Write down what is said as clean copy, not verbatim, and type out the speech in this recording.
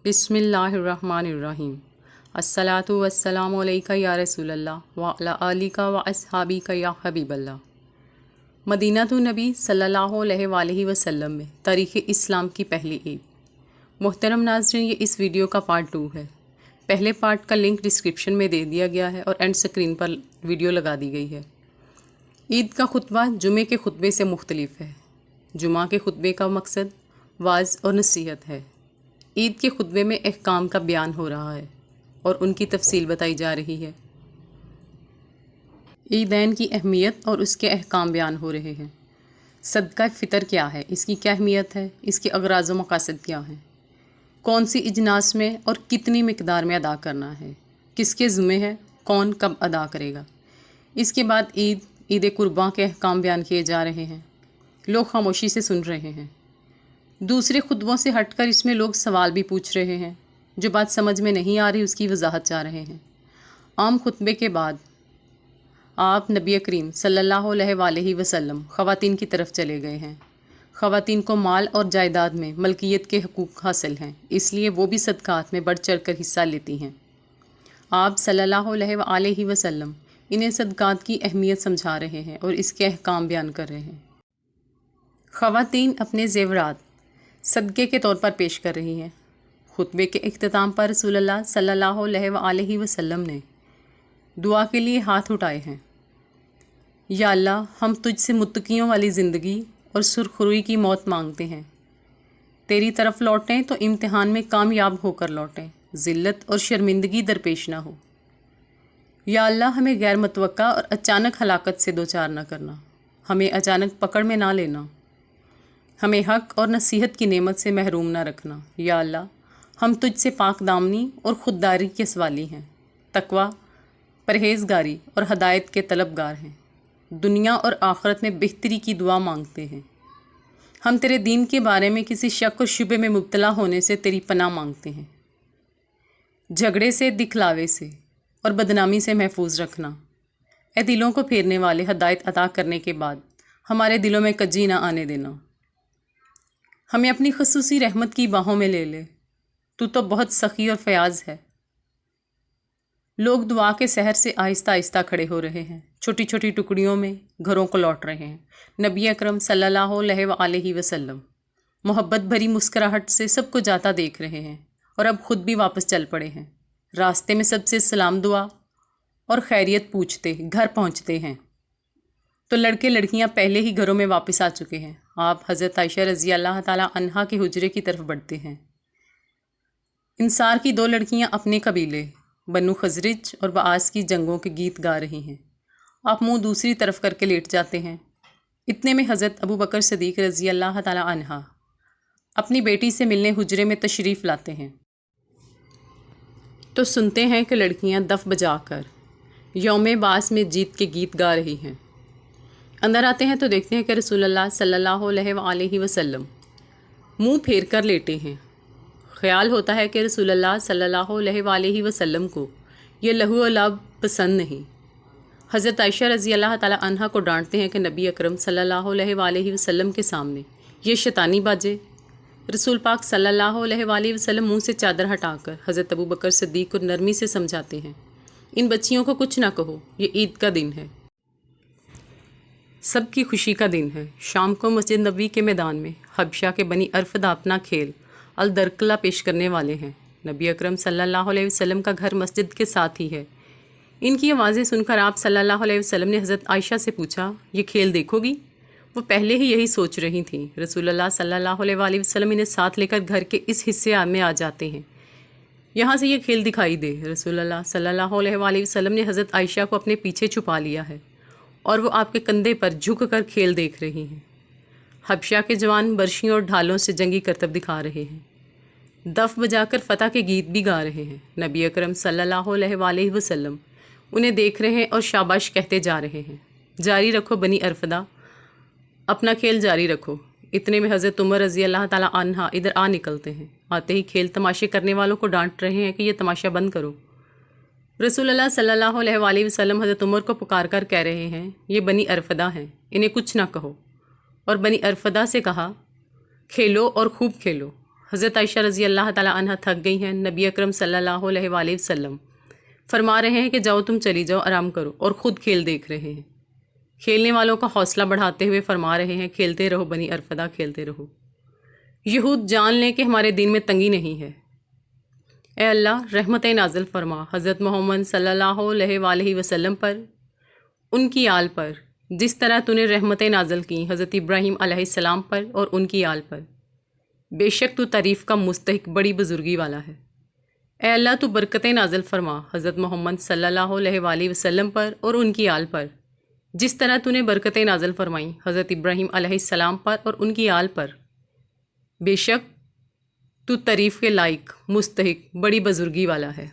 بسم اللہ الرحمن الرحیم۔ الصلاۃ والسلام علیکہ یا رسول اللہ وعلی آلک و اصحابک یا حبیب اللہ۔ مدینہ النبی صلی اللہ علیہ وآلہ وسلم میں تاریخ اسلام کی پہلی عید۔ محترم ناظرین، یہ اس ویڈیو کا پارٹ 2 ہے۔ پہلے پارٹ کا لنک ڈسکرپشن میں دے دیا گیا ہے اور اینڈ اسکرین پر ویڈیو لگا دی گئی ہے۔ عید کا خطبہ جمعے کے خطبے سے مختلف ہے۔ جمعہ کے خطبے کا مقصد واعظ اور نصیحت ہے۔ عید کے خطبے میں احکام کا بیان ہو رہا ہے اور ان کی تفصیل بتائی جا رہی ہے۔ عیدین کی اہمیت اور اس کے احکام بیان ہو رہے ہیں۔ صدقہ فطر کیا ہے، اس کی کیا اہمیت ہے، اس کے اغراض و مقاصد کیا ہیں، کون سی اجناس میں اور کتنی مقدار میں ادا کرنا ہے، کس کے ذمہ ہے، کون کب ادا کرے گا۔ اس کے بعد عید قرباں کے احکام بیان کیے جا رہے ہیں۔ لوگ خاموشی سے سن رہے ہیں۔ دوسرے خطبوں سے ہٹ کر اس میں لوگ سوال بھی پوچھ رہے ہیں۔ جو بات سمجھ میں نہیں آ رہی اس کی وضاحت چاہ رہے ہیں۔ عام خطبے کے بعد آپ نبی کریم صلی اللہ علیہ وآلہ وسلم خواتین کی طرف چلے گئے ہیں۔ خواتین کو مال اور جائیداد میں ملکیت کے حقوق حاصل ہیں، اس لیے وہ بھی صدقات میں بڑھ چڑھ کر حصہ لیتی ہیں۔ آپ صلی اللہ علیہ وآلہ وسلم انہیں صدقات کی اہمیت سمجھا رہے ہیں اور اس کے احکام بیان کر رہے ہیں۔ خواتین اپنے زیورات صدقے کے طور پر پیش کر رہی ہیں۔ خطبے کے اختتام پر رسول اللہ صلی اللہ علیہ وآلہ وسلم نے دعا کے لیے ہاتھ اٹھائے ہیں۔ یا اللہ، ہم تجھ سے متقیوں والی زندگی اور سرخروئی کی موت مانگتے ہیں۔ تیری طرف لوٹیں تو امتحان میں کامیاب ہو کر لوٹیں، ذلت اور شرمندگی درپیش نہ ہو۔ یا اللہ، ہمیں غیر متوقع اور اچانک ہلاکت سے دوچار نہ کرنا، ہمیں اچانک پکڑ میں نہ لینا، ہمیں حق اور نصیحت کی نعمت سے محروم نہ رکھنا۔ یا اللہ، ہم تجھ سے پاک دامنی اور خودداری کے سوالی ہیں، تقوی، پرہیزگاری اور ہدایت کے طلبگار ہیں، دنیا اور آخرت میں بہتری کی دعا مانگتے ہیں۔ ہم تیرے دین کے بارے میں کسی شک اور شبے میں مبتلا ہونے سے تیری پناہ مانگتے ہیں۔ جھگڑے سے، دکھلاوے سے اور بدنامی سے محفوظ رکھنا۔ اے دلوں کو پھیرنے والے، ہدایت عطا کرنے کے بعد ہمارے دلوں میں کجی نہ آنے دینا۔ ہمیں اپنی خصوصی رحمت کی باہوں میں لے لے، تو بہت سخی اور فیاض ہے۔ لوگ دعا کے سحر سے آہستہ آہستہ کھڑے ہو رہے ہیں، چھوٹی چھوٹی ٹکڑیوں میں گھروں کو لوٹ رہے ہیں۔ نبی اکرم صلی اللہ علیہ وآلہ وسلم محبت بھری مسکراہٹ سے سب کو جاتا دیکھ رہے ہیں اور اب خود بھی واپس چل پڑے ہیں۔ راستے میں سب سے سلام دعا اور خیریت پوچھتے گھر پہنچتے ہیں تو لڑکے لڑکیاں پہلے ہی گھروں میں واپس آ چکے ہیں۔ آپ حضرت عائشہ رضی اللہ تعالیٰ عنہا کے حجرے کی طرف بڑھتے ہیں۔ انصار کی 2 لڑکیاں اپنے قبیلے بنو خزرج اور بعاص کی جنگوں کے گیت گا رہی ہیں۔ آپ منہ دوسری طرف کر کے لیٹ جاتے ہیں۔ اتنے میں حضرت ابو بکر صدیق رضی اللہ تعالیٰ عنہ اپنی بیٹی سے ملنے حجرے میں تشریف لاتے ہیں تو سنتے ہیں کہ لڑکیاں دف بجا کر یوم بعث میں جیت کے گیت گا رہی ہیں۔ اندر آتے ہیں تو دیکھتے ہیں کہ رسول اللہ صلی اللہ علیہ وآلہ وسلم منہ پھیر کر لیٹے ہیں۔ خیال ہوتا ہے کہ رسول اللہ صلی اللہ علیہ وآلہ وسلم کو یہ لہو و لعب پسند نہیں۔ حضرت عائشہ رضی اللہ تعالیٰ عنہا کو ڈانٹتے ہیں کہ نبی اکرم صلی اللہ علیہ وآلہ وسلم کے سامنے یہ شیطانی بازے۔ رسول پاک صلی اللہ علیہ وآلہ وسلم منہ سے چادر ہٹا کر حضرت ابو بکر صدیق کو نرمی سے سمجھاتے ہیں، ان بچیوں کو کچھ نہ کہو، یہ عید کا دن ہے، سب کی خوشی کا دن ہے۔ شام کو مسجد نبوی کے میدان میں حبشہ کے بنی ارفدہ اپنا کھیل الدرکلہ پیش کرنے والے ہیں۔ نبی اکرم صلی اللہ علیہ وسلم کا گھر مسجد کے ساتھ ہی ہے۔ ان کی آوازیں سن کر آپ صلی اللہ علیہ وسلم نے حضرت عائشہ سے پوچھا، یہ کھیل دیکھو گی؟ وہ پہلے ہی یہی سوچ رہی تھیں۔ رسول اللہ صلی اللہ علیہ وآلہ وسلم انہیں ساتھ لے کر گھر کے اس حصے میں آ جاتے ہیں، یہاں سے یہ کھیل دکھائی دے۔ رسول اللہ صلی اللہ علیہ وآلہ وسلم نے حضرت عائشہ کو اپنے پیچھے چھپا لیا ہے اور وہ آپ کے کندھے پر جھک کر کھیل دیکھ رہی ہیں۔ حبشہ کے جوان برشیوں اور ڈھالوں سے جنگی کرتب دکھا رہے ہیں، دف بجا کر فتح کے گیت بھی گا رہے ہیں۔ نبی اکرم صلی اللہ علیہ وآلہ وسلم انہیں دیکھ رہے ہیں اور شاباش کہتے جا رہے ہیں، جاری رکھو بنی ارفدہ، اپنا کھیل جاری رکھو۔ اتنے میں حضرت عمر رضی اللہ تعالیٰ عنہ ادھر آ نکلتے ہیں۔ آتے ہی کھیل تماشے کرنے والوں کو ڈانٹ رہے ہیں کہ یہ تماشا بند کرو۔ رسول اللہ صلی اللہ علیہ وآلہ وسلم حضرت عمر کو پکار کر کہہ رہے ہیں، یہ بنی ارفدہ ہیں، انہیں کچھ نہ کہو۔ اور بنی ارفدہ سے کہا، کھیلو اور خوب کھیلو۔ حضرت عائشہ رضی اللہ تعالیٰ عنہ تھک گئی ہیں، نبی اکرم صلی اللہ علیہ وآلہ وسلم فرما رہے ہیں کہ جاؤ تم چلی جاؤ، آرام کرو، اور خود کھیل دیکھ رہے ہیں۔ کھیلنے والوں کا حوصلہ بڑھاتے ہوئے فرما رہے ہیں کھیلتے رہو بنی ارفدہ، کھیلتے رہو۔ یہود جان لیں کہ ہمارے دین میں تنگی نہیں ہے۔ اے اللہ رحمت نازل فرما حضرت محمد صلی اللہ علیہ وآلہ وسلم پر، ان کی آل پر، جس طرح تو نے رحمت نازل کی حضرت ابراہیم علیہ السلام پر اور ان کی آل پر۔ بے شک تو تعریف کا مستحق بڑی بزرگی والا ہے۔ اے اللہ تو برکت نازل فرما حضرت محمد صلی اللہ علیہ وآلہ وسلم پر اور ان کی آل پر، جس طرح تو نے برکت نازل فرمائی حضرت ابراہیم علیہ السلام پر اور ان کی آل پر۔ بے شک تو تعریف کے لائق مستحق بڑی بزرگی والا ہے۔